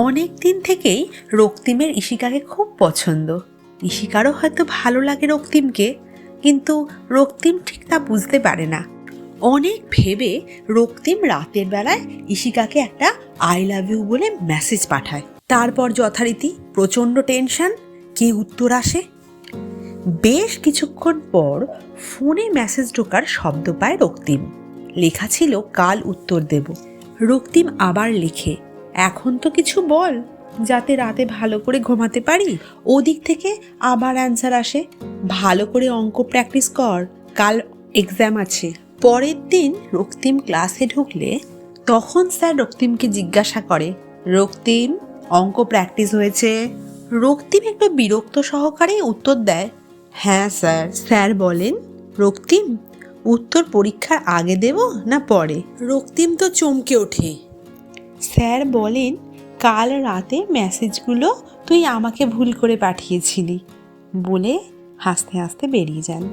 অনেক দিন থেকেই রক্তিমের ইশিকাকে খুব পছন্দ। ইশিকারও হয়তো ভালো লাগে রক্তিমকে, কিন্তু রক্তিম ঠিক তা বুঝতে পারে না। অনেক ভেবে রক্তিম রাতের বেলায় ইশিকাকে একটা আই লাভ ইউ বলে মেসেজ পাঠায়। তারপর যথারীতি প্রচণ্ড টেনশন, কি উত্তর আসে। বেশ কিছুক্ষণ পর ফোনে মেসেজ ঢোকার শব্দ পায় রক্তিম। লেখা ছিল কাল উত্তর দেব। রক্তিম আবার লিখে, এখন তো কিছু বল, যাতে রাতে ভালো করে ঘুমাতে পারি। ওদিক থেকে আবার অ্যান্সার আসে, ভালো করে অঙ্ক প্র্যাকটিস কর, কাল এক্সাম আছে। পরের দিন রক্তিম ক্লাসে ঢুকলে তখন স্যার রক্তিমকে জিজ্ঞাসা করে, রক্তিম, অঙ্ক প্র্যাকটিস হয়েছে? রক্তিম একটু বিরক্ত সহকারে উত্তর দেয়, হ্যাঁ স্যার। স্যার বলেন, রক্তিম, উত্তর পরীক্ষার আগে দেব না পরে? রক্তিম তো চমকে ওঠে। স্যার বলেন, কাল রাতে মেসেজগুলো তুই আমাকে ভুল করে পাঠিয়েছিলি, বলে হাসতে হাসতে বেরিয়ে যান।